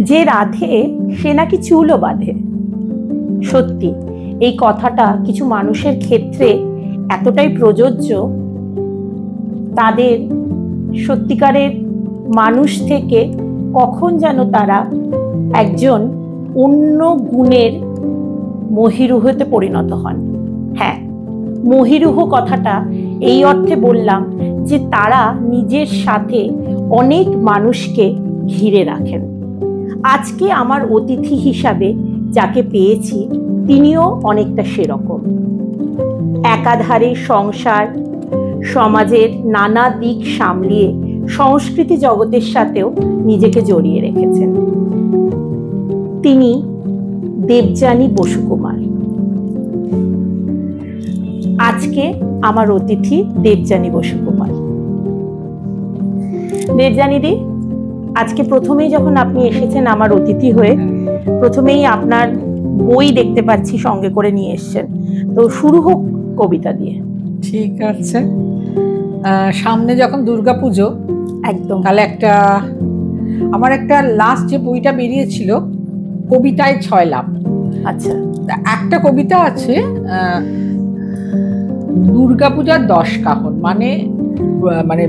যে রাধে সে নাকি চুলও বাঁধে। সত্যি এই কথাটা কিছু মানুষের ক্ষেত্রে এতটাই প্রযোজ্য, তাদের সত্যিকারের মানুষ থেকে কখন যেন তারা একজন অন্য গুণের মহিরুহতে পরিণত হন। হ্যাঁ, মহিরুহ কথাটা এই অর্থে বললাম যে তারা নিজের সাথে অনেক মানুষকে ঘিরে রাখেন। আজকে আমার অতিথি হিসাবে যাকে পেয়েছি তিনিও অনেকটা সেরকম। একাধারে সংসার, সমাজের নানা দিক সামলিয়ে সংস্কৃতি জগতের সাথেও নিজেকে জড়িয়ে রেখেছেন। তিনি দেবযানী বসু কুমার। আজকে আমার অতিথি দেবযানী বসু কুমার। দেবযানীদি, আজকে প্রথমেই যখন আপনি এসেছেন আমার অতিথি হয়ে, প্রথমেই আপনার বই দেখতে পাচ্ছি সঙ্গে করে নিয়ে এসেছেন, তো শুরু হোক কবিতা দিয়ে। ঠিক আছে। সামনে যখন দুর্গাপুজো, একদম, তাহলে আমার একটা লাস্ট যে বইটা বেরিয়েছিল কবিতায় 6 লাভ। আচ্ছা, একটা কবিতা আছে দুর্গাপূজার 10 কাহন, মানে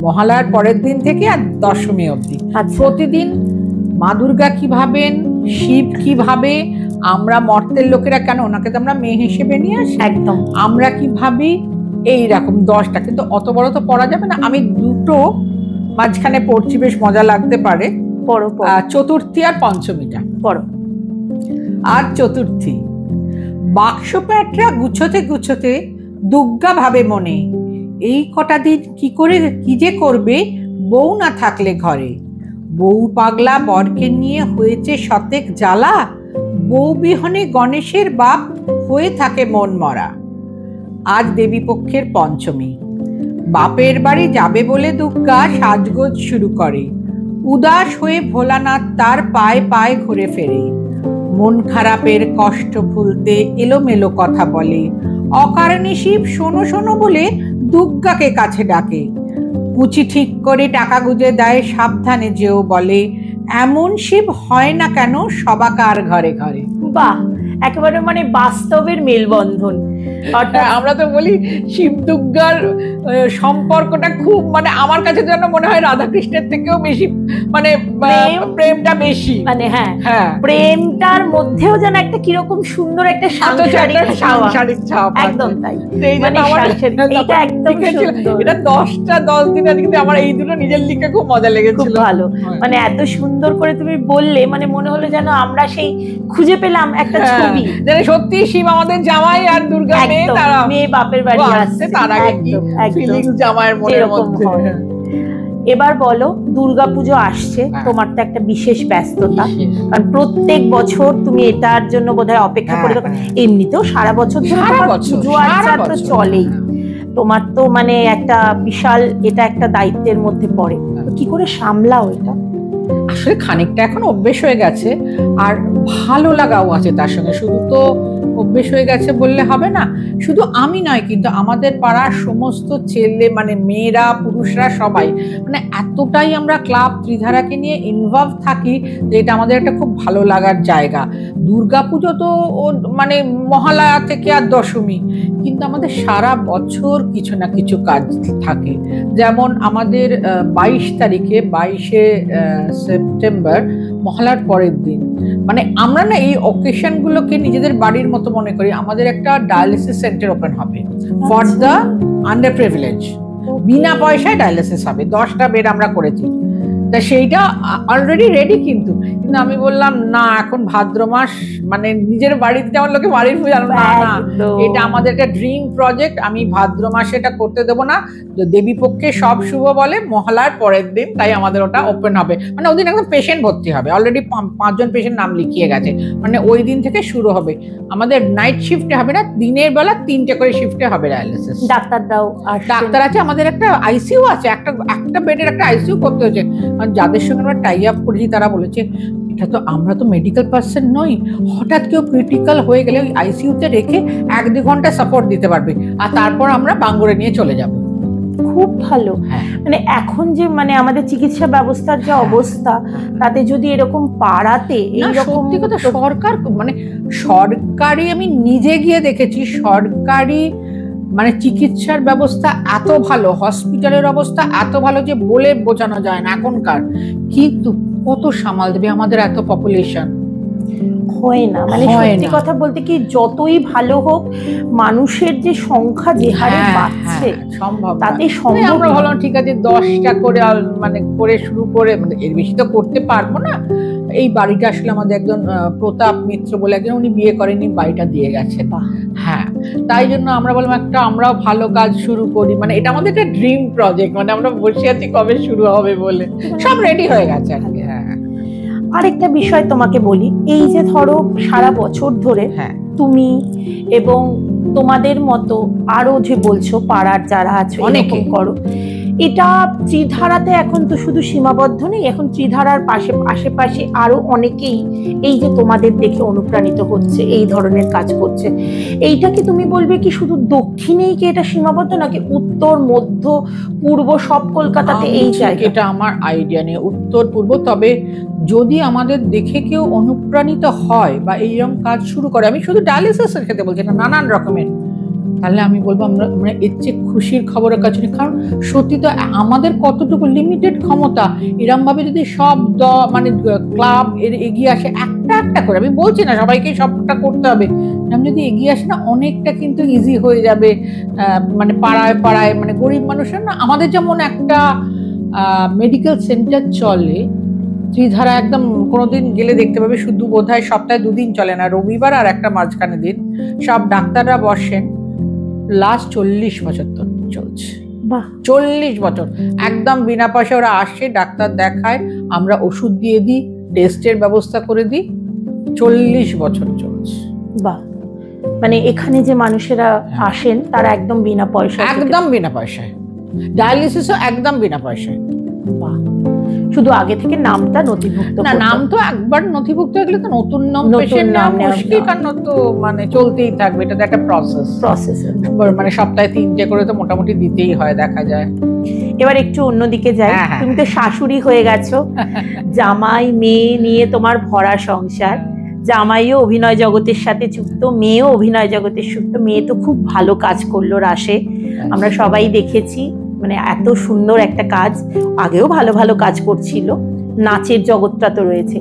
মহালয়ার পরের দিন থেকে আর দশমী অবধি প্রতিদিন মা দুর্গা কি ভাবেন, শিব কি ভাবে, আমরা মর্তের লোকেরা কেন ওনাকে তো আমরা মেয়ে হিসেবে নিয়ে আসি, একদম আমরা কি ভাবি, এইরকম 10টা। কিন্তু অত বড় তো পড়া যাবে না, আমি দুটো মাঝখানে পড়ছি, বেশ মজা লাগতে পারে। চতুর্থী আর পঞ্চমীটা পড়ো। আর চতুর্থী, বাক্স প্যাটরা গুছোতে গুছোতে দুর্গা ভাবে মনে, এই কটা দিন কি যে করবে বউ না থাকলে ঘরে, বউ পাগলা বরকে নিয়ে হয়েছে শতেক জ্বালা, বউ বিহনে গণেশের বাপ হয়ে থাকে মন মরা। আজ দেবী পক্ষের পঞ্চমী, বাপের বাড়ি যাবে বলে দুর্গা সাজগোজ শুরু করে, উদাস হয়ে ভোলানাথ তার পায়ে পায়ে ঘুরে ফেরে, মন খারাপের কষ্ট ভুলতে এলোমেলো কথা বলে, অকারণে শিব শোনো শোনো বলে দুর্গাকে কাছে ডাকে, কুচি ঠিক করে টাকা গুজে দেয় সাবধানে যেও বলে, এমন শিব হয় না কেন সবাকার ঘরে ঘরে। বাহ, একেবারে মানে বাস্তবের মেলবন্ধন। অর্থাৎ আমরা তো বলি শিব দুর্গার সম্পর্কটা খুব, মানে আমার কাছে যেন মনে হয় রাধাকৃষ্ণের থেকেও বেশি, মানে প্রেমটা বেশি, মানে হ্যাঁ, প্রেমটার মধ্যেও যেন একটা কিরকম সুন্দর একটা সাংসারিক ছাপ। একদম তাই, মানে এটা একদম সুন্দর। এটা 10 দিন কিন্তু আমার এই দুটো নিজের লিখে খুব মজা লেগেছিল। ভালো, মানে এত সুন্দর করে তুমি বললে, মানে মনে হলো যেন আমরা সেই খুঁজে পেলাম একটা ছবি, যেন সত্যি শিব আমাদের জামাই আর দুর্গা মেয়ে বাপের বাড়ি আসছে, তার আগে কি ফিলিংস জামাইয়ের মনের মধ্যে। এবার বলো, দুর্গাপুজো আসছে, তোমার তো একটা বিশেষ ব্যস্ততা, কারণ প্রত্যেক বছর তুমি এটার জন্য বোধহয় অপেক্ষা করে থাকো। এমনিতেও সারা বছর পুজো আর্চা তো চলেই, তোমার তো মানে একটা বিশাল, এটা একটা দায়িত্বের মধ্যে পড়ে। কি করে সামলাও এটা? আসলে খানিকটা এখন অভ্যেস হয়ে গেছে, আর ভালো লাগাও আছে তার সঙ্গে। শুধু তো অভ্যেস হয়ে গেছে বললে হবে না, শুধু আমি নয় কিন্তু আমাদের পাড়ার সমস্ত ছেলে, মানে মেয়েরা পুরুষরা সবাই, মানে এতটাই আমরা ক্লাব ত্রিধারাকে নিয়ে ইনভলভ থাকি যে এটা আমাদের একটা খুব ভালো লাগার জায়গা। দুর্গাপুজো তো মানে মহালয়া থেকে আর দশমী, কিন্তু আমাদের সারা বছর কিছু না কিছু কাজ থাকে। যেমন আমাদের 22 তারিখে 22শে সেপ্টেম্বর মহালয়ার পরের দিন, মানে আমরা না এই অকেশন গুলোকে নিজেদের বাড়ির মতো মনে করি। আমাদের একটা ডায়ালিসিস সেন্টার ওপেন হবে ফর দ্য আন্ডার প্রিভিলেজ, বিনা পয়সায় ডায়ালিসিস হবে, 10টা বেড আমরা করেছি। তা সেইটা অলরেডি রেডি, কিন্তু আমি বললাম না, এখন ভাদ্র মাস, মানে নিজের বাড়িতে যেমন লোকে বাড়ির পুজো, না এটা আমাদের একটা ড্রিম প্রজেক্ট, আমি ভাদ্র মাসে এটা করতে দেবো না। দেবী পক্ষে সব শুভ বলে মহালয়ার পরের দিন, তাই আমাদের ওটা ওপেন হবে। মানে ওই দিন একদম পেশেন্ট ভর্তি হবে, অলরেডি 5 জন পেশেন্ট নাম লিখিয়ে গেছে। মানে ওই দিন থেকে শুরু হবে আমাদের, নাইট শিফটে হবে না, দিনের বেলা 3টে করে শিফটে হবে ডায়ালিসিস। ডাক্তার আছে, আমাদের একটা আইসিইউ আছে, একটা বেডের একটা আইসিইউ করতে হচ্ছে। যাদের সঙ্গে আমরা টাই আপ করেছি তারা বলেছে, এটা তো আমরা তো মেডিকেল পার্সন নই, হঠাৎ কেউ ক্রিটিক্যাল হয়ে গেলে ওই আইসিইউতে রেখে 1-2 ঘন্টা সাপোর্ট দিতে পারবে, আর তারপর আমরা বাঙ্গুরে নিয়ে চলে যাব। খুব ভালো। মানে এখন যে মানে আমাদের চিকিৎসা ব্যবস্থার যে অবস্থা, তাতে যদি এরকম পাড়াতে এইরকম, সত্যি কথা, সরকার মানে সরকারি, আমি নিজে গিয়ে দেখেছি সরকারি মানে চিকিৎসার ব্যবস্থা এত ভালো, হসপিটালের অবস্থা এত ভালো যে বলে বোঝানো যায় না এখনকার। কিন্তু কত সামাল দেবে আমাদের এত পপুলেশন? হয় না, মানে সত্যি কথা বলতে কি যতই ভালো হোক, মানুষের যে সংখ্যা যে হারে বাড়ছে সম্ভব তাতে সম্ভব। আমরা ভাবলাম ঠিক আছে 10টা করে মানে করে শুরু করে, মানে এর বেশি তো করতে পারবো না। এই বাড়িটা আসলে আমাদের একজন প্রতাপ মিত্র বলে একজন, উনি বিয়ে করেনি, বাড়িটা দিয়ে গেছেন। হ্যাঁ, তাই জন্য আমরা বললাম একটা আমরাও ভালো কাজ শুরু করি, মানে এটা আমাদের একটা ড্রিম প্রজেক্ট, মানে আমরা বসে আছি কবে শুরু হবে বলে, সব রেডি হয়ে গেছে আর কি। হ্যাঁ, আরেকটা বিষয় তোমাকে বলি, এই যে ধরো সারা বছর ধরে তুমি এবং তোমাদের মতো আরো যে বলছো পাড়ার যারা আছে অনেকে করো, এটা ত্রিধারাতে এখন তো শুধু সীমাবদ্ধ নেই, এখন ত্রিধারার আশেপাশে আরো অনেকেই এই যে তোমাদের দেখে অনুপ্রাণিত হচ্ছে, এই ধরনের কাজ করছে। এইটা কি তুমি বলবে কি শুধু দক্ষিণেই কি এটা সীমাবদ্ধ, নাকি উত্তর, মধ্য, পূর্ব সব কলকাতাতে এই জায়গা? এটা আমার আইডিয়া নেই উত্তর পূর্ব, তবে যদি আমাদের দেখে কেউ অনুপ্রাণিত হয় বা এইরকম কাজ শুরু করে, আমি শুধু ডায়ালিসিসের ক্ষেত্রে বলছি না, নানান রকমের, তাহলে আমি বলবো আমরা মানে এর চেয়ে খুশির খবরের কাছে নেই। কারণ সত্যি তো আমাদের কতটুকু লিমিটেড ক্ষমতা, এরম ভাবে যদি সব মানে ক্লাব এগিয়ে আসে একটা একটা করে, আমি বলছি না সবাইকে সবটা করতে হবে, আমি যদি এগিয়ে আসে না অনেকটা কিন্তু ইজি হয়ে যাবে। মানে পাড়ায় পাড়ায় মানে গরিব মানুষের না, আমাদের যেমন একটা মেডিকেল সেন্টার চলে ত্রিধারা, একদম কোনোদিন গেলে দেখতে পাবে, শুধু বোধহয় সপ্তাহে 2 দিন চলে না, রবিবার আর একটা মাঝখানে দিন, সব ডাক্তাররা বসেন, লাস্ট 40 বছর তো চলছে। 40 বছর একদম বিনা পয়সা ওরা আসে, ডাক্তার দেখায়, আমরা ওষুধ দিয়ে দিই, টেস্টের ব্যবস্থা করে দিই, 40 বছর চলছে। বাহ, মানে এখানে যে মানুষেরা আসেন তারা একদম বিনা পয়সায়, একদম বিনা পয়সায়, ডায়ালিসিসও একদম বিনা পয়সায়। বাহ, শুধু আগে থেকে নামটা নথিভুক্ত না, নাম তো একবার নথিভুক্ত হয়ে গেলে তো নতুন নাম, পেশেন্ট নাম মুশকিল, কারণ তো মানে চলতেই থাকবে, এটা তো একটা প্রসেস। মানে সপ্তাহে 3টে করে তো মোটামুটি দিতেই হয়, দেখা যায়। এবার একটু অন্যদিকে যাই, তুমি তো শাশুড়ি হয়ে গেছো, জামাই মেয়ে নিয়ে তোমার ভরা সংসার, জামাইও অভিনয় জগতের সাথে যুক্ত, মেয়েও অভিনয় জগতের যুক্ত, মেয়ে তো খুব ভালো কাজ করলো রাসে, আমরা সবাই দেখেছি, মানে এত সুন্দর একটা কাজ, আগেও ভালো ভালো কাজ করছিল, নাচের জগৎটা তো রয়েছে,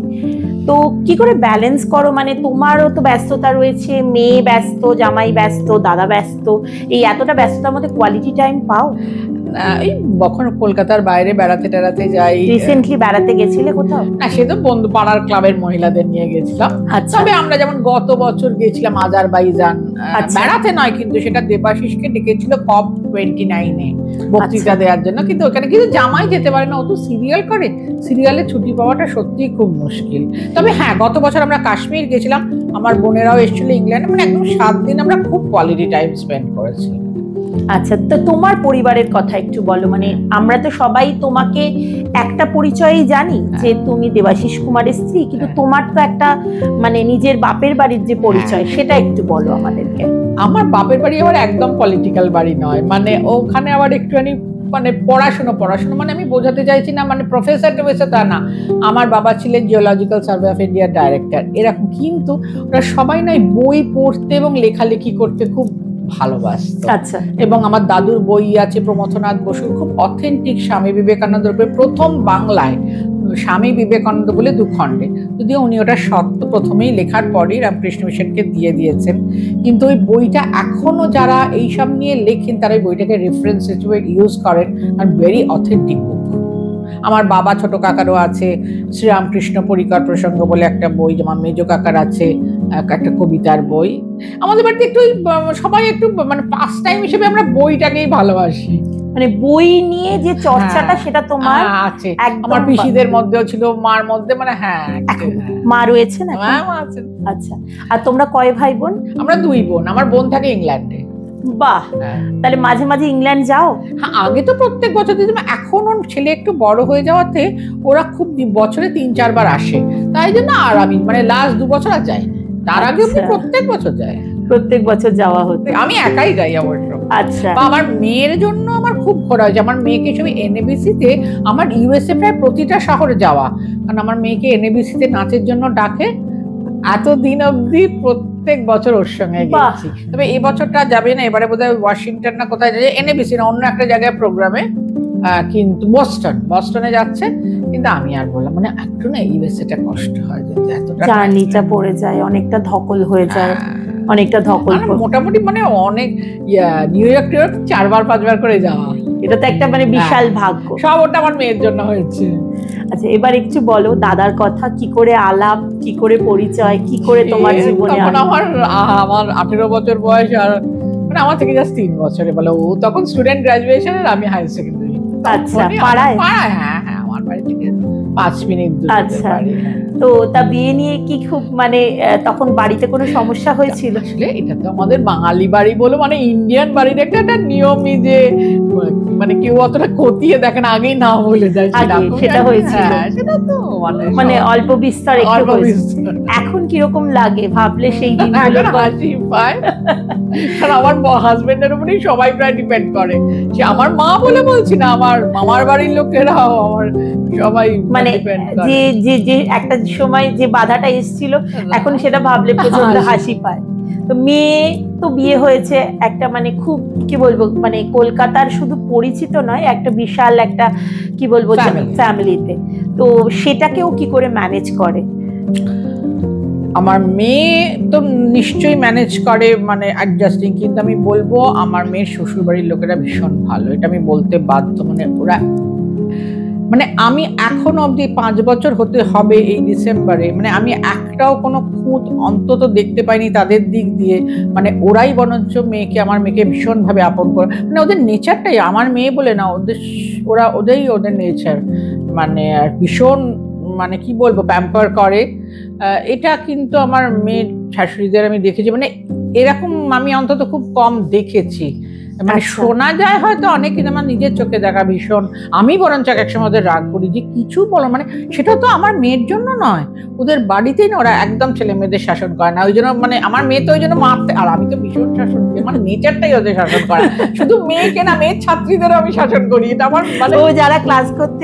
তো কি করে ব্যালেন্স করো? মানে তোমারও তো ব্যস্ততা রয়েছে, মেয়ে ব্যস্ত, জামাই ব্যস্ত, দাদা ব্যস্ত, এই এতটা ব্যস্ততার মধ্যে কোয়ালিটি টাইম পাও? এই কখনো কলকাতার বাইরে বেড়াতে টেড়াতে যাই। রিসেন্টলি বেড়াতে গেছিলে কোথাও? না, সে তো বন্ধু পাড়ার ক্লাবের মহিলাদের নিয়ে গেছিলাম। তবে আমরা যেমন গত বছর গেছিলাম আজারবাইজান, বেড়াতে নয় কিন্তু, সেটা দেবাশিসকে ডেকেছিল COP29-এ বক্তৃতা দেওয়ার জন্য, কিন্তু ওখানে কিন্তু জামাই যেতে পারে না, ও তো সিরিয়াল করে, সিরিয়ালে ছুটি পাওয়াটা সত্যিই খুব মুশকিল। তবে হ্যাঁ, গত বছর আমরা কাশ্মীর গেছিলাম, আমার বোনেরাও এসেছিল ইংল্যান্ডে, মানে একদম 7 দিন আমরা খুব কোয়ালিটি টাইম স্পেন্ড করেছি। আচ্ছা, তো তোমার পরিবারের কথা একটু বলো, মানে আমরা তো সবাই তোমাকে একটা পরিচয়ই জানি যে তুমি দেবাশিস কুমারের স্ত্রী, কিন্তু তোমার তো একটা মানে নিজের বাপের বাড়ির যে পরিচয়, সেটা একটু বলো আমাদেরকে। আমার বাপের বাড়ি আবার একদম পলিটিক্যাল বাড়ি নয়, মানে ওখানে আবার একটুখানি মানে পড়াশোনা মানে আমি বোঝাতে চাইছি না মানে প্রফেসর টফেসর তা না, আমার বাবা ছিলেন জিওলজিক্যাল সার্ভে অফ ইন্ডিয়ার ডাইরেক্টর এরকম, কিন্তু ওরা সবাই নয় বই পড়তে এবং লেখালেখি করতে খুব ভালোবাসতো। আচ্ছা, এবং আমার দাদুর বই আছে প্রমথনাথ বসুর, খুব অথেন্টিক স্বামী বিবেকানন্দের উপরে, প্রথম বাংলায় স্বামী বিবেকানন্দ বলে 2 খণ্ডে, যদিও উনি ওটা সত্য প্রথমেই লেখার পরই রামকৃষ্ণ মিশনকে দিয়ে দিয়েছেন, কিন্তু ওই বইটা এখনো যারা এইসব নিয়ে লেখেন তারা ওই বইটাকে রেফারেন্স হিসেবে ইউজ করেন, আর ভেরি অথেন্টিক বুক। আমার বাবা ছোট কাকারও আছে শ্রীরামকৃষ্ণ পরিকর প্রসঙ্গ বলে একটা বই, যেমন মেজ কাকার আছে একটা কবিতার বই। আমাদের বাড়িতে একটু সবাই একটু মানে পাস টাইম হিসেবে আমরা বইটাকেই ভালোবাসি, মানে বই নিয়ে যে চর্চাটা সেটা তোমার আছে। আমার পিসিদের মধ্যেও ছিল, মার মধ্যে, মানে মা রয়েছে না? আচ্ছা, আর তোমরা কয় ভাই বোন? আমরা 2 বোন, আমার বোন থাকে ইংল্যান্ডে। বাহ, তাহলে মাঝে মাঝে ইংল্যান্ড যাও? হ্যাঁ, আগে তো প্রত্যেক বছর দিতাম, এখন ওর ছেলে একটু বড় হয়ে যাওয়াতে ওরা খুব বছরে 3-4 বার আসে, তাই জন্য আর আমি মানে লাস্ট 2 বছর আর যাইনি, তার আগে প্রত্যেক বছর যাই, প্রত্যেক বছর যাওয়া হতো। আমি একাই যাই অবশ্য। আচ্ছা, বা আমার মেয়ের জন্য আমার খুব ঘোরা হয়েছে। আমার মেয়েকে সব NABC তে, আমার USA প্রায় প্রতিটা শহরে যাওয়া, কারণ আমার মেয়েকে NABC তে নাচের জন্য ডাকে। এতদিন অবধি প্রত্যেক বছর ওর সঙ্গে গেছি। তবে এই বছরটা যাবে না, এবারে বোধহয় ওয়াশিংটন না কোথায় যাবে, NABC না অন্য একটা জায়গায় প্রোগ্রামে, কিন্তু বস্টনে যাচ্ছে। কিন্তু আমি আর বললাম মানে একটু না ইউএসএটা কষ্ট হয়, যে এতটা জার্নিটা পড়ে যায়, অনেকটা ধকল হয়ে যায়, অনেকটা ধকল। মোটামুটি মানে অনেক নিউ ইয়র্ক 4বার 5বার করে যাওয়া, এটা তো একটা মানে বিশাল ভাগ্য। সব ওটা আমার মেয়ের জন্য হয়েছে। আচ্ছা, এবার একটু বলো দাদার কথা, কি করে আলাপ, কি করে পরিচয়, কি করে তোমার জীবনে? আমার 18 বছর বয়স, আর মানে আমার থেকে জাস্ট 3 বছরে বলে ও তখন স্টুডেন্ট গ্রাজুয়েশন আর আমি হাই সেকেন্ডারি। আচ্ছা, পাড়ায়? হ্যাঁ, আমার বাড়ি থেকে 5 মিনিট দূরে। আচ্ছা, তো তা বিয়ে নিয়ে কি খুব মানে তখন বাড়িতে কোনো সমস্যা হয়েছিল? আসলে এটা তো আমাদের বাঙালি বাড়ি বলে, মানে ইন্ডিয়ান বাড়ির একটা নিয়মই যে মানে কেউ অতটা খতিয়ে দেখেন, আগেই না বলে যায়, সেটা হয়েছিল। সেটা তো মানে অল্প বিস্তর একটু হয়েছে। এখন কিরকম লাগে ভাবলে সেই দিনগুলো? হাসি পায়, কারণ আমার হাজবেন্ডের উপরেই সবাই প্রায় ডিপেন্ড করে। সে আমার মা বলে বলছি না, আমার মামার বাড়ির লোকেরাও আমার সবাই মানে যে যে যে একটা সময় যে বাধাটা এসেছিল, এখন সেটা ভাবলে প্রচন্ড হাসি পায়। তো মেয়ে তো বিয়ে হয়েছে একটা মানে খুব কি বলবো, মানে কলকাতার শুধু পরিচিত নয়, একটা বিশাল একটা কি বলবো ফ্যামিলিতে। তো সেটাকেও কি করে ম্যানেজ করে? আমার মেয়ে তো নিশ্চয়ই ম্যানেজ করে, মানে অ্যাডজাস্টিং। কিন্তু আমি বলবো আমার মেয়ের শ্বশুর বাড়ির লোকেরা ভীষণ ভালো, এটা আমি বলতে বাধ্য। মানে ওরা, মানে আমি এখনো অব্দি 5 বছর হতে হবে এই ডিসেম্বরে, মানে আমি একটাও কোনো খুঁত অন্তত দেখতে পাইনি তাদের দিক দিয়ে। মানে ওরাই বরঞ্চ মেয়েকে, আমার মেয়েকে ভীষণভাবে আপন করে, মানে ওদের নেচারটাই, আমার মেয়ে বলে না, ওদের নেচার মানে ভীষণ, মানে কি বলবো, প্যাম্পার করে। এটা কিন্তু আমার মেয়ের শাশুড়িদের আমি দেখেছি, মানে এরকম আমি অন্তত খুব কম দেখেছি। মানে শোনা যায় হয়তো অনেক, কিন্তু আমার নিজের চোখে দেখা ভীষণ। আমি বরঞ্চ একসময় ওদের রাগ করি যে কিছু বলো, মানে সেটা তো আমার মেয়ের জন্য নয়, ওদের বাড়িতেই না ওরা একদম ছেলে মেয়েদের শাসন করে না। ওই জন্য মানে আমার মেয়ে তো ওই জন্য মারতে, আর আমি তো ভীষণ শাসন করি, মানে নেচারটাই ওদের শাসন করা। শুধু মেয়েকে না, মেয়ের ছাত্রীদেরও আমি শাসন করি। এটা আমার মানে ও যারা ক্লাস করতে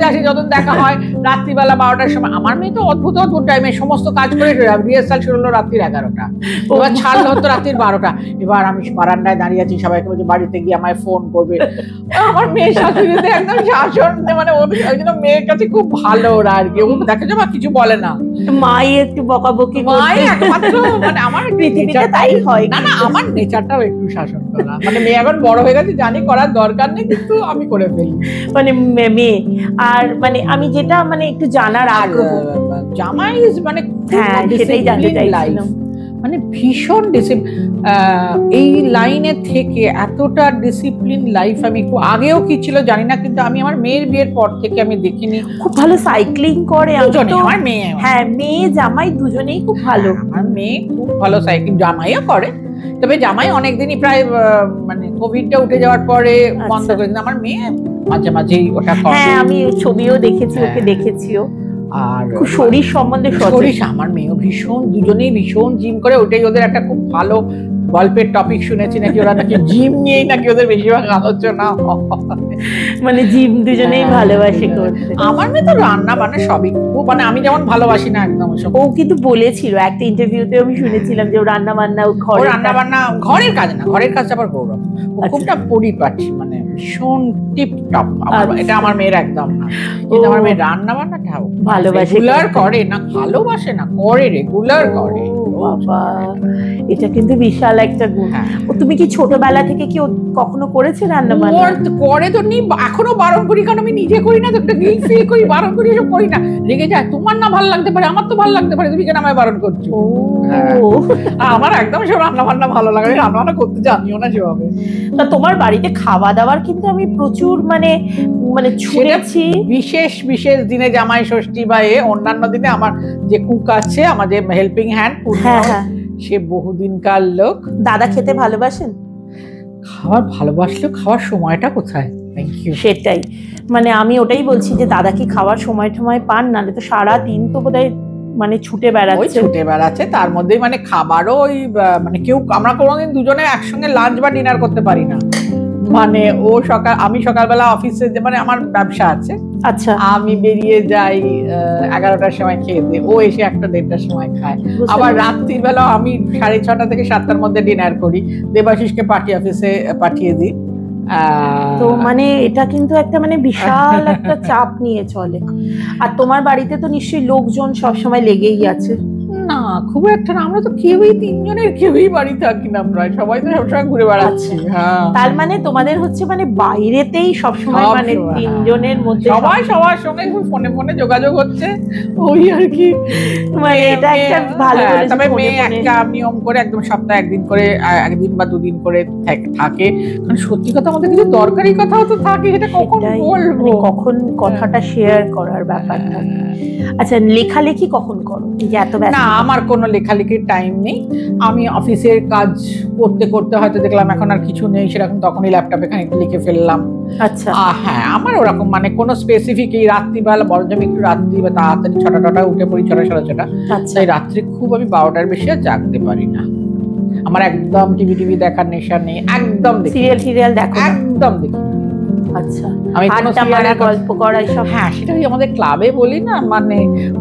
আসে, যখন দেখা হয় রাত্রিবেলা 12টার সময়, আমার মেয়ে তো অদ্ভুত টাইমে সমস্ত কাজ করে, রিহার্সাল শুরু হলো রাত্রির 11টা, এবার ছাড়লো হতো রাত্রির 12টা। এবার আমি বারান্দায় দাঁড়িয়ে আছি, সবাইকে বলছি বাড়িতে গিয়ে আমায় ফোন করবে। আমার মেয়ের শাশুড়িতে একদম শাসন, মানে ওই জন্য মেয়ের কাছে খুব ভালো ওরা আর কি। ও দেখা যাবে কিছু বলে না, মাই একটু বকাবকি, মাই একমাত্র, মানে আমার পৃথিবীতে তাই হয়। না না, আমার নেচারটাও একটু শাসন করা, মানে মেয়ে এখন বড় হয়ে গেছে, জানি করার দরকার নেই, কিন্তু আমি করে ফেলি মানে মেয়ে। আর মানে আমি যেটা মানে একটু জানার আগ্রহ, জামাই মানে হ্যাঁ সেটাই জানতে চাইছিলাম, মানে ভীষণ এই লাইনে থেকে এতটা ডিসিপ্লিন লাইফ আমি একটু আগেও কি ছিল জানি না, কিন্তু আমি আমার মেয়ের বিয়ের পর থেকে আমি দেখিনি। খুব ভালো সাইক্লিং করে আমার মেয়ে, হ্যাঁ মেয়ে জামাই দুজনেই খুব ভালো। আমার মেয়ে খুব ভালো সাইক্লিং, জামাইও করে, তবে জামাই অনেকদিনই প্রায় মানে কোভিডটা উঠে যাওয়ার পরে বন্ধ করে দিন। আমার মেয়ে মাঝে মাঝেই ওটা করে। হ্যাঁ আমি ছবিও দেখেছি, ওকে দেখেছিও। আর শরীর সম্বন্ধে আমার মেয়েও ভীষণ, দুজনেই ভীষণ জিম করে, ওটাই ওদের একটা খুব ভালো গল্পের টপিক শুনেছি নাকি, ওরা নাকি জিম নিয়েই নাকি ওদের বেশিরভাগ আলোচনা, মানে জিম দুজনেই ভালোবাসে করতে। আমার মেয়ে তো রান্না বান্না সবই খুব, মানে আমি যেমন ভালোবাসি না একদম সব। ও কিন্তু বলেছিল একটা ইন্টারভিউতে, আমি শুনেছিলাম যে ও রান্না বান্না, রান্না বান্না ঘরের কাজ না, ঘরের কাজ আবার গৌরব, ও খুবটা পরিপাটি, মানে ভীষণ টিপ টপ। এটা আমার মেয়ের একদম না, কিন্তু আমার মেয়ে রান্না বান্নাটা ভালোবাসে, রেগুলার করে না, ভালোবাসে না, করে, রেগুলার করে। বাবা, এটা কিন্তু বিশাল একটা গুণ। তুমি কি ছোটবেলা থেকে কি কখনো করেছে রান্না বান্না? করে তো নি, এখনো বারণ করি, কারণ আমি নিজে করি না তো একটা গিল্ট ফিল করি, বারণ করি এসব করি না, রেগে যায়, তোমার না ভালো লাগতে পারে, আমার তো ভালো লাগতে পারে, তুমি কেন আমায় বারণ করছো? আমার একদম সব রান্না বান্না ভালো লাগে, রান্না বান্না করতে জানিও না সেভাবে। তা তোমার বাড়িতে খাওয়া দাওয়ার কিন্তু আমি প্রচুর মানে শুনেছি, বিশেষ বিশেষ দিনে, জামাই ষষ্ঠী বা অন্যান্য দিনে আমার যে কুক আছে, আমাদের হেল্পিং হ্যান্ড, সে বহুদিনকার লোক। দাদা খেতে ভালোবাসেন? খাবার ভালোবাসলেও খাওয়ার সময়টা কোথায়? সেটাই, মানে আমি ওটাই বলছি যে দাদা কি খাওয়ার সময় পান? নালে তো সারা দিন তো বোধহয় মানে ছুটে বেড়াচ্ছে তার মধ্যেই মানে খাবারও ওই মানে কেউ আমরা কোনোদিন দুজনে একসঙ্গে লাঞ্চ বা ডিনার করতে পারি না। মানে আমি সকালবেলা অফিসে মানে আমার ব্যবসা আছে, আচ্ছা, আমি বেরিয়ে যাই 11টার সময় খেয়ে দিয়ে, ও এসে 1টা-1:30টার সময় খায়। আবার রাত্রির বেলা আমি 6:30 থেকে 7টার মধ্যে ডিনার করি, দেবাশিসকে পার্টি অফিসে পাঠিয়ে দিই। তো মানে এটা কিন্তু একটা মানে বিশাল একটা চাপ নিয়ে চলে। আর তোমার বাড়িতে তো নিশ্চয়ই লোকজন সবসময় লেগেই আছে। না খুব একটা না, আমরা তো কেউই কেউই বাড়ি থাকি না, প্রায় সবাই তো সবসময় ঘুরে বেড়াচ্ছি। হ্যাঁ, তার মানে তোমাদের হচ্ছে মানে বাইরেতেই সবসময় মানে তিনজনের মধ্যে সবাই সবার সঙ্গে ফোনে যোগাযোগ হচ্ছে, ওই আর কি। মানে এটা একটা ভালো বলেছো। তবে মেয়ে একটা নিয়ম করে একদম সপ্তাহে একদিন করে, একদিন বা দুদিন করে থাকে, কারণ সত্যি কথা আমাদের কিছু দরকারি কথাও তো থাকে, সেটা কখন বলবো, কখন কথাটা শেয়ার করার ব্যাপার থাকে। আচ্ছা, লেখালেখি কখন করো? যে এত ব্যস্ত। না, আমার কোনো লেখালেখির টাইম নেই। আমি অফিসের কাজ করতে করতে হয়তো দেখলাম এখন আর কিছু নেই সেরকম, তখনই ল্যাপটপে খানিকটা লিখে ফেললাম। আচ্ছা, হ্যাঁ, আমার ওরকম মানে কোনো স্পেসিফিক এই রাত্রিবেলা, বরং আমি একটু রাত্রি বা তাড়াতাড়ি 6টা উঠে পড়ি, 6:30। তাই রাত্রি খুব আমি 12টার বেশি আর জাগতে পারি না। আমার একদম টিভি দেখার নেশা নেই, একদম সিরিয়াল দেখো? একদম দেখি। আচ্ছা, আমি গল্প করা সব? হ্যাঁ, সেটা ওই আমাদের ক্লাবে বলি না, মানে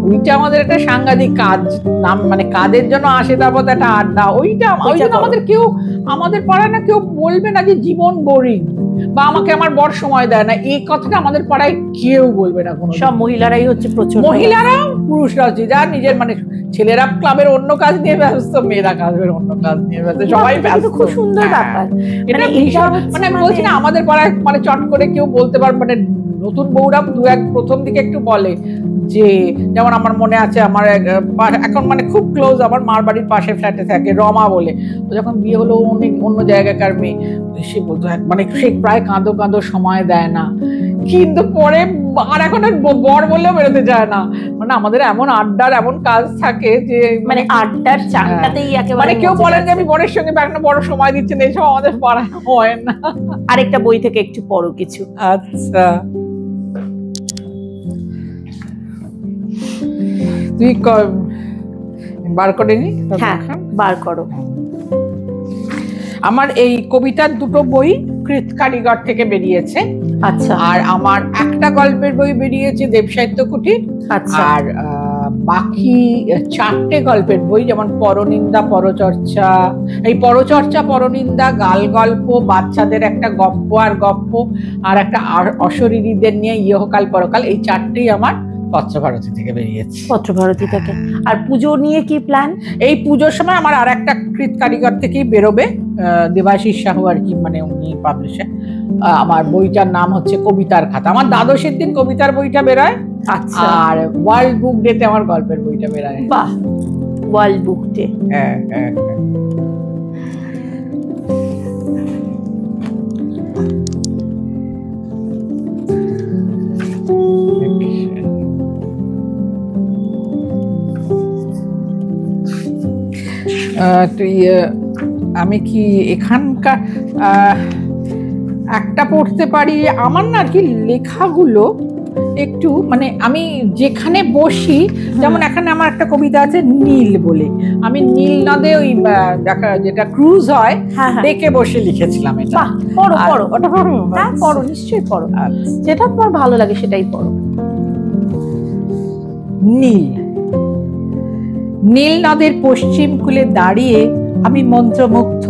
ওইটা আমাদের একটা সাংঘাতিক কাজ, নাম মানে কাজের জন্য আসে, তারপর একটা আড্ডা, ওইটা আমাদের কেউ, আমাদের পাড়ায় না কেউ বলবে না যে জীবন বোরিং বা আমাকে আমার বড় সময় দেয় না, এই কথাটা আমাদের পাড়ায় কেউ বলবে না। কোনো সব মহিলারাই হচ্ছে প্রচুর, মহিলারাও পুরুষরা হচ্ছে, যা নিজের মানে ছেলেরা ক্লাবের অন্য কাজ নিয়ে ব্যস্ত, মেয়েরা ক্লাবের অন্য কাজ নিয়ে ব্যস্ত, সবাই ব্যস্ত। খুব সুন্দর ব্যাপার। এটা ভীষণ মানে আমি বলছি না, আমাদের পাড়ায় মানে চট করে কেউ বলতে পারবে, মানে নতুন বউরা প্রথম দিকে একটু বলে যে, যেমন আমার মনে আছে আমার এখন মানে খুব ক্লোজ, আমার মার বাড়ির পাশে ফ্ল্যাটে থাকে রমা বলে, ও যখন বিয়ে হলো অনেক অন্য জায়গাকার মেয়ে, সে বলতো মানে সে প্রায় কাঁদো সময় দেয় না, কিন্তু পরে আর এখন বর বললেও বেরোতে যায় না। মানে আমাদের এমন আড্ডার এমন কাজ থাকে যে মানে আড্ডার চানটাতেই একেবারে, মানে কেউ বলেন যে আমি বরের সঙ্গে একটা বড় সময় দিচ্ছি না, এইসব আমাদের পাড়ায় হয় না। আরেকটা বই থেকে একটু পড়ো কিছু। আচ্ছা, তুই বার করে নি? হ্যাঁ, বার করো। আমার এই কবিতার 2টো বই কৃত কারিগর থেকে বেরিয়েছে। আচ্ছা, আর আমার একটা গল্পের বই বেরিয়েছে দেবসাহিত্য কুটির। আচ্ছা, আর বাকি 4টে গল্পের বই, যেমন পরনিন্দা, পরচর্চা, এই পরচর্চা, পরনিন্দা, গাল গল্প, বাচ্চাদের একটা গপ্প আর একটা অশরীরীদের নিয়ে ইহকাল পরকাল, এই 4টেই আমার পত্রভারতী থেকে বেরিয়েছে। পত্রভারতী থেকে। আর পুজো নিয়ে কি প্ল্যান? এই পুজোর সময় আমার আর একটা কৃত কারিগর থেকেই বেরোবে, দেবাশিস সাহু আর কি, মানে উনি পাবলিশার। আমার বইটার নাম হচ্ছে কবিতার খাতা। আমার দ্বাদশের দিন কবিতার বইটা বেরোয়। আচ্ছা, আর ওয়ার্ল্ড বুক ডেতে আমার গল্পের বইটা বেরোয়। বাহ, ওয়ার্ল্ড বুক ডে। হ্যাঁ। তুই আমি কি এখানকার একটা পড়তে পারি? আমার না আর কি লেখাগুলো একটু মানে আমি যেখানে বসি, যেমন এখানে আমার একটা কবিতা আছে নীল বলে, আমি নীল নদে ওই যেটা ক্রুজ হয় দেখে বসে লিখেছিলাম। এটা পড়ো। ওটা পড়ো? হ্যাঁ, পড়ো, নিশ্চয়ই পড়ো, যেটা তোমার ভালো লাগে সেটাই পড়ো। নীল নদের পশ্চিম কূলে দাঁড়িয়ে আমি মন্ত্রমুগ্ধ,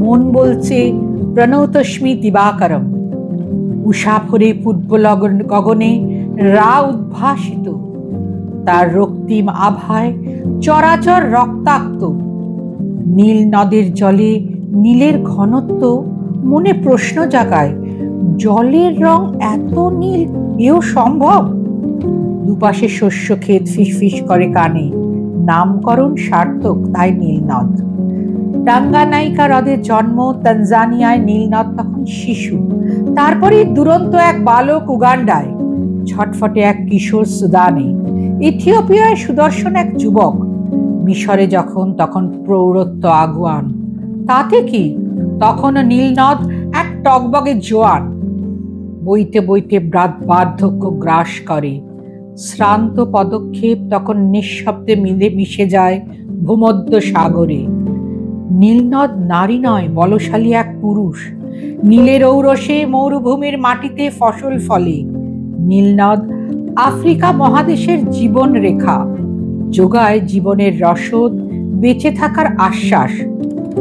মন বলছে প্রণতস্মি দিবাকরম, উষাভরে পূর্ব গগনে রা উদ্ভাসিত, তার রক্তিম আভায় চরাচর রক্তাক্ত। নীল নদের জলে নীলের ঘনত্ব মনে প্রশ্ন জাগায়, জলের রং এত নীল এও সম্ভব? দুপাশে শস্য ক্ষেত ফিসফিস করে কানে, নামকরণ সার্থক তাই নীল নদ। টাঙ্গানাইকা হ্রদের জন্ম তানজানিয়ায়, নীল নদ তখন শিশু, তারপরে দুরন্ত এক বালক উগান্ডায়, ছটফটে এক কিশোর সুদানে, ইথিওপিয়ায় সুদর্শন এক যুবক, মিশরে যখন তখন প্রৌঢ়ত্ব আগুয়ান। তাতে কি, তখনও নীল নদ এক টকবগে জোয়ান। বইতে বইতে বার্ধক্য গ্রাস করে, শ্রান্ত পদক্ষেপ তখন নিঃশব্দে মিশে যায় ভূমধ্য সাগরে। নীলনদ নারী নয়, বলশালী এক পুরুষ। নীলের ঔরসে মরুভূমির মাটিতে ফসল ফলে। নীলনদ আফ্রিকা মহাদেশের জীবন রেখা, যোগায় জীবনের রসদ, বেঁচে থাকার আশ্বাস।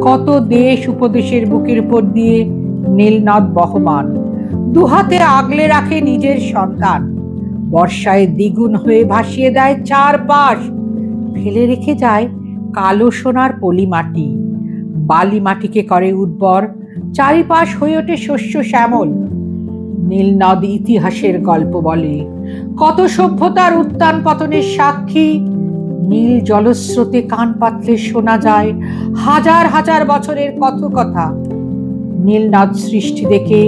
কত দেশ উপদেশের বুকের উপর দিয়ে নীলনদ বহমান, দুহাতে আগলে রাখে নিজের সন্তান। বর্ষায় দ্বিগুণ হয়ে ভাসিয়ে দেয় চারপাশ, ফেলে রেখে যায় কালো সোনার পলি মাটি। বালি মাটিকে করে উর্বর, চারিপাশ হয়ে ওঠে শস্য শ্যামল। নীলনদ ইতিহাসের গল্প বলে, কত সভ্যতার উত্থান পতনের সাক্ষী। নীল জলস্রোতে কান পাতলে শোনা যায় হাজার হাজার বছরের কত কথা। নীলনদ সৃষ্টি দেখে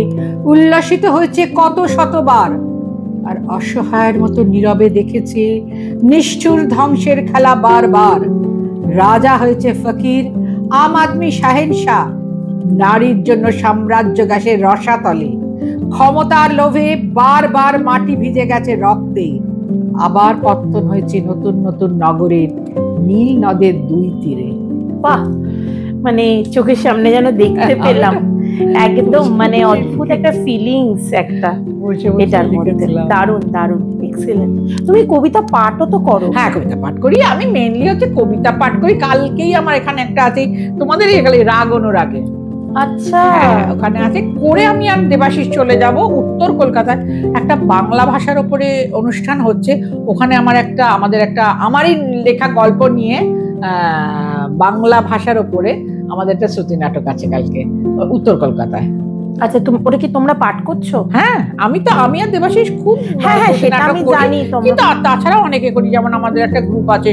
উল্লাসিত হয়েছে কত শতবার, আর অসহায়ের মতো নীরবে দেখেছে নিষ্ঠুর ধ্বংসের খেলা বারবার। রাজা হয়েছে ফকির, আম আদমি শাহেনশাহ। নারীর জন্য সাম্রাজ্য গেছে রসাতলে, ক্ষমতার লোভে বারবার মাটি ভিজে গেছে রক্তে। আবার পত্তন হয়েছে নতুন নতুন নগরের নীল নদের দুই তীরে। বাহ, মানে চোখের সামনে যেন দেখতে পেলাম একদম, মানে অদ্ভুত একটা ফিলিংস একটা এটার মধ্যে। দারুণ দারুণ, এক্সেলেন্ট। তুমি কবিতা পাঠও তো করো? হ্যাঁ, কবিতা পাঠ করি আমি। মেনলি হচ্ছে কবিতা পাঠ করি। কালকেই আমার এখানে একটা আছে, তোমাদের এখানে রাগ অনুরাগে। আচ্ছা, ওখানে আছে করে আমি আর দেবাশিস চলে যাব উত্তর কলকাতায়। একটা বাংলা ভাষার উপরে অনুষ্ঠান হচ্ছে ওখানে। আমারই লেখা গল্প নিয়ে বাংলা ভাষার উপরে আমাদের একটা শ্রুতি নাটক আছে কালকে উত্তর কলকাতায়। আচ্ছা, ওটা কি তোমরা পাঠ করছো? হ্যাঁ, আমি আর দেবাশিস খুব সেটা আমি জানি, কিন্তু তাছাড়া অনেকে করি। যেমন আমাদের একটা গ্রুপ আছে,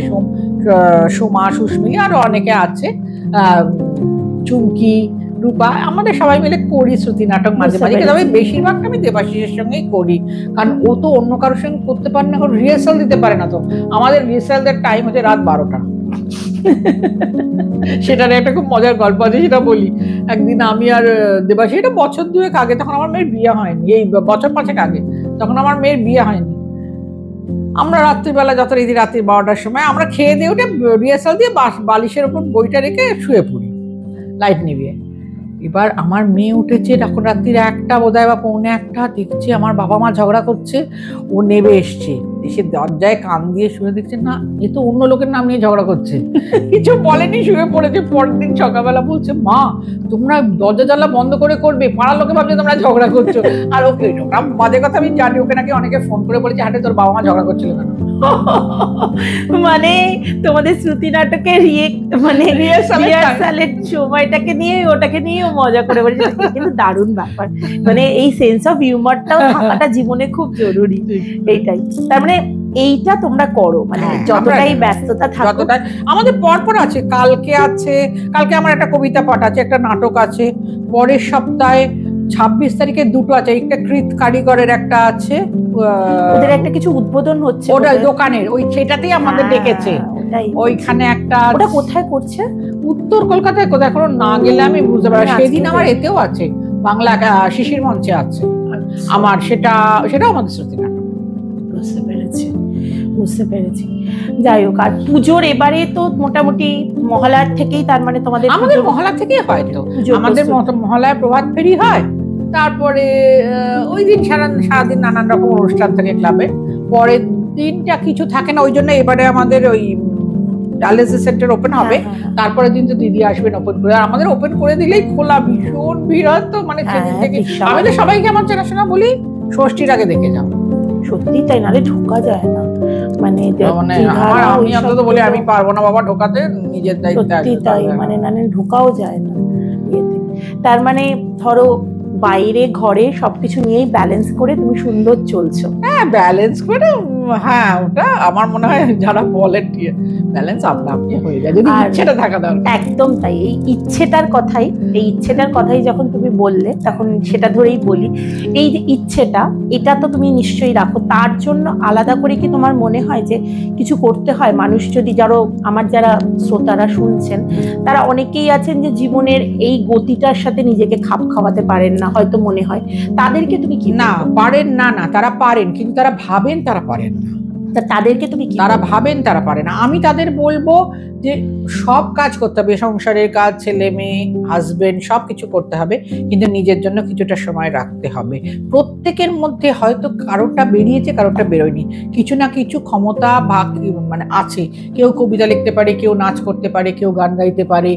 সোমা, সুস্মিলি, আরো অনেকে আছে, চুমকি, রূপা, আমাদের সবাই মিলে করি শ্রুতি নাটক মাঝে মাঝে। তবে বেশিরভাগটা আমি দেবাশিসের সঙ্গেই করি, কারণ ও তো অন্য কারোর সঙ্গে করতে পারে না, রিহার্সাল দিতে পারে না। তো আমাদের রিহার্সালের টাইম হচ্ছে রাত 12টা। সেটার একটা খুব মজার গল্প আছে, সেটা বলি। একদিন আমি আর দেবাশিস, এটা বছর 2 আগে, তখন আমার মেয়ের বিয়ে হয়নি, এই বছর 5 আগে, তখন আমার মেয়ের বিয়ে হয়নি। আমরা রাত্রিবেলা যথারীতি রাত্রি 12টার সময় আমরা খেয়ে দিয়ে উঠে রিহার্সাল দিয়ে বালিশের ওপর বইটা রেখে শুয়ে পড়ি লাইট নিভিয়ে। এবার আমার মেয়ে উঠেছে তখন রাত্রির 1টা বোধহয় বা 1:45, দেখছি আমার বাবা মা ঝগড়া করছে। ও নেবে এসছে, এসে দরজায় কান দিয়ে শুয়ে দেখছে না, এ তো অন্য লোকের নাম নিয়ে ঝগড়া করছে। কিছু বলেনি, শুয়ে পড়েছে। পরের দিন সকালবেলা বলছে, মা তোমরা দরজা জানলা বন্ধ করে করবে, পাড়ার লোকে ভাবছে তোমরা ঝগড়া করছো। আর ওকে বাজে কথা আমি জানি, ওকে নাকি অনেকে ফোন করে বলেছে, হাটে তোর বাবা মা ঝগড়া করছিল কেন। মানে তোমাদের শ্রুতি নাটকের রিহার্সালের সময়টাকে নিয়ে ওটাকে নিয়েও মজা করে বলেছে। কিন্তু দারুণ ব্যাপার, মানে এই সেন্স অফ হিউমারটাও থাকাটা জীবনে খুব জরুরি। এইটাই, তার মানে এইটা তোমরা করো, মানে যতটাই ব্যস্ততা থাকো। আমাদের পরপর আছে, কালকে আমার একটা কবিতা পাঠ আছে, একটা নাটক আছে। পরের সপ্তাহে 26 তারিখে 2টো আছে, একটা কৃত কারিগরের একটা আছে, ওদের একটা কিছু উদ্বোধন হচ্ছে, ওটা দোকানের, সেটাতেই আমাদের ডেকেছে। ওইখানে একটা, ওটা কোথায় করছে? উত্তর কলকাতায় কোথায়, এখনো না গেলে আমি বুঝতে পারি। সেদিন আমার এতেও আছে, বাংলা শিশির মঞ্চে আছে আমার, সেটা আমাদের শ্রুতি নাটক। বুঝতে পেরেছি। যাই হোক, আর পুজোর এবারে তো মোটামুটি মহালয়ার থেকেই, তার মানে আমাদের মহালয়া থেকেই হয়। তো আমাদের মহালয়া প্রভাত ফেরি হয়, তারপরে ওই দিন সারাদিন নানান রকম অনুষ্ঠান থাকে ক্লাবে। পরের দিনটা কিছু থাকে না, ওই জন্য এবারে আমাদের ওই ডায়ালিসিস সেন্টার ওপেন হবে। তারপরে দিন তো দিদি আসবেন ওপেন করে, আর আমাদের ওপেন করে দিলেই খোলা, ভীষণ ভিড় হয়। তো মানে সেদিন থেকে আমি তো সবাইকে আমার চেনাশোনা বলি, ষষ্ঠীর আগে দেখে যাও। সত্যি তাই, নাহলে ঢোকা যায় না। মানে আমি অন্তত বলি আমি পারবো না বাবা ঢোকাতে, নিজের দায়িত্বে। সত্যি তাই, মানে নাহলে ঢোকাও যায় না। তার মানে ধরো বাইরে ঘরে সবকিছু নিয়েই ব্যালেন্স করে তুমি সুন্দর চলছো। হ্যাঁ, ব্যালেন্স করে, হ্যাঁ, ওটা আমার মনে হয় যারা বলেন ব্যালেন্স আপনা আপনি হয়ে যায়, যদি ইচ্ছেটা থাকা দরকার। একদম তাই, এই ইচ্ছেটার কথাই যখন তুমি বললে, তখন সেটা ধরেই বলি। এই যে ইচ্ছেটা, এটা তো তুমি নিশ্চয়ই রাখো। তার জন্য আলাদা করে কি তোমার মনে হয় যে কিছু করতে হয়? মানুষ যদি, যারা শ্রোতারা শুনছেন, তারা অনেকেই আছেন যে জীবনের এই গতিটার সাথে নিজেকে খাপ খাওয়াতে পারেন না, হয়তো মনে হয় তাদেরকে তুমি কি? না পারেন না, তারা পারেন, কিন্তু তারা ভাবেন তারা পারেন না। তাদেরকে তুমি কি তারা ভাবেন তারা পারে না। আমি তাদের বলবো যে সব কাজ করতে হবে, সংসারের কাজ, ছেলে মেয়ে, হাজবেন্ড, সবকিছু করতে হবে, কিন্তু নিজের জন্য কিছুটা সময় রাখতে হবে। প্রত্যেকের মধ্যে হয়তো কারোটা বেরিয়েছে, কারোটা বেরোয়নি, কিছু না কিছু ক্ষমতা বা মানে আছে। কেউ কবিতা লিখতে পারে, কেউ নাচ করতে পারে, কেউ গান গাইতে পারে,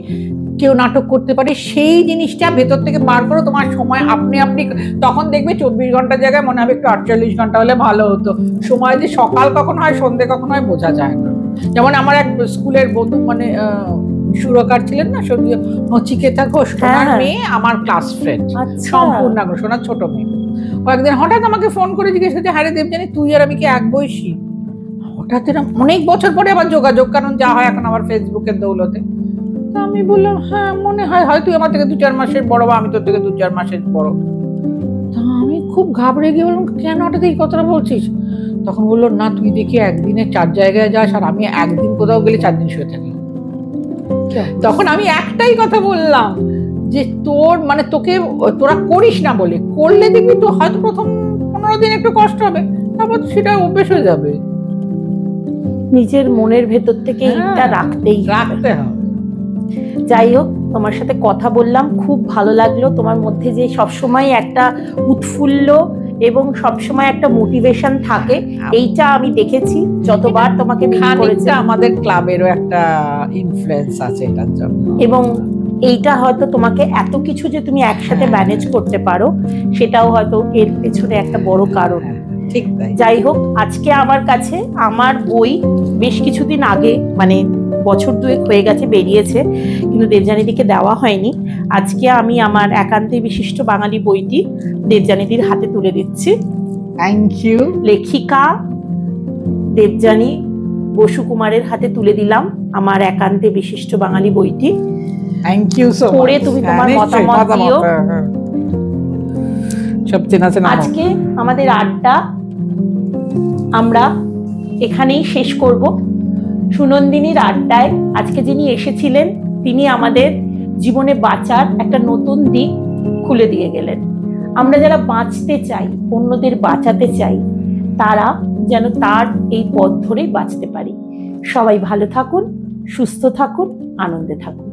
কেউ নাটক করতে পারে। সেই জিনিসটা ভেতর থেকে বার করো, তোমার সময় আপনি তখন দেখবে 24 ঘন্টার জায়গায় মনে হবে একটু 48 ঘন্টা হলে ভালো হতো। সময় যে সকাল কখন হয় সন্ধ্যে কখন হয় বোঝা যায় না। যেমন আমার এক স্কুলের বন্ধু, মানে সুরকার ছিলেন না, নচিকেতা ঘোষ, ওনার মেয়ে আমার ক্লাস ফ্রেন্ড, সম্পূর্ণ ঘোষ, ওনার ছোট মেয়ে। ও একদিন হঠাৎ আমাকে ফোন করে জিজ্ঞেস করছে, হ্যাঁ রে দেবযানী, তুই আর আমি কি এক বয়সী? হঠাৎ এরকম অনেক বছর পরে আবার যোগাযোগ, কারণ যা হয় এখন আমার ফেসবুকের দৌলতে। তা আমি বললাম, হ্যাঁ মনে হয়, হয় তুই আমার থেকে 2-4 মাসের বড়, বা আমি তোর থেকে 2-4 মাসের বড়। তা আমি খুব ঘাবড়ে গিয়ে বললাম, কেন হঠাৎ এই কথাটা বলছিস? তখন বললো, না তুই দেখি একদিনে 4 জায়গায় যাস, আর আমি একদিন কোথাও গেলে 4 দিন শুয়ে থাকি। তখন আমি একটাই কথা বললাম, যে তোর মানে তোরা করিস না বলে, করলে দেখবি তো হয়তো প্রথম 15 দিন একটু কষ্ট হবে, তারপর সেটা অভ্যেস হয়ে যাবে। নিজের মনের ভেতর থেকে এটা রাখতে হবে। যাই হোক, তোমার সাথে কথা বললাম, খুব ভালো লাগলো। তোমার মধ্যে যে সবসময় একটা উৎফুল্ল এবং সবসময় একটা মোটিভেশন থাকে, এইটা আমি দেখেছি যতবার তোমাকে মিট করেছি। আমাদের ক্লাবেরও একটা ইনফ্লুয়েন্স আছে এটার জন্য, এবং এইটা হয়তো তোমাকে এত কিছু যে তুমি একসাথে ম্যানেজ করতে পারো, সেটাও হয়তো এর পেছনে একটা বড় কারণ। ঠিক তাই। যাই হোক, আজকে আমার কাছে আমার বই বেশ কিছুদিন আগে, মানে বছর 2 হয়ে গেছে, বেরিয়েছে, কিন্তু দেবযানীদিকে দেওয়া হয়নি। আজকে আমি আমার একান্তে বিশিষ্ট বাঙালি বইটি দেবযানীদির হাতে তুলে দিচ্ছি। Thank you. লেখিকা দেবযানী বসু কুমারের হাতে তুলে দিলাম আমার একান্তে বিশিষ্ট বাঙালি বইটি। Thank you so much. পড়ে তুমি তোমার মতামত দিও। আজকে আমাদের আড্ডা আমরা এখানেই শেষ করব। সুনন্দিনীর আড্ডায় আজকে যিনি এসেছিলেন, তিনি আমাদের জীবনে বাঁচার একটা নতুন দিক খুলে দিয়ে গেলেন। আমরা যারা বাঁচতে চাই, অন্যদের বাঁচাতে চাই, তারা যেন তার এই পথ ধরেই বাঁচতে পারি। সবাই ভালো থাকুন, সুস্থ থাকুন, আনন্দে থাকুন।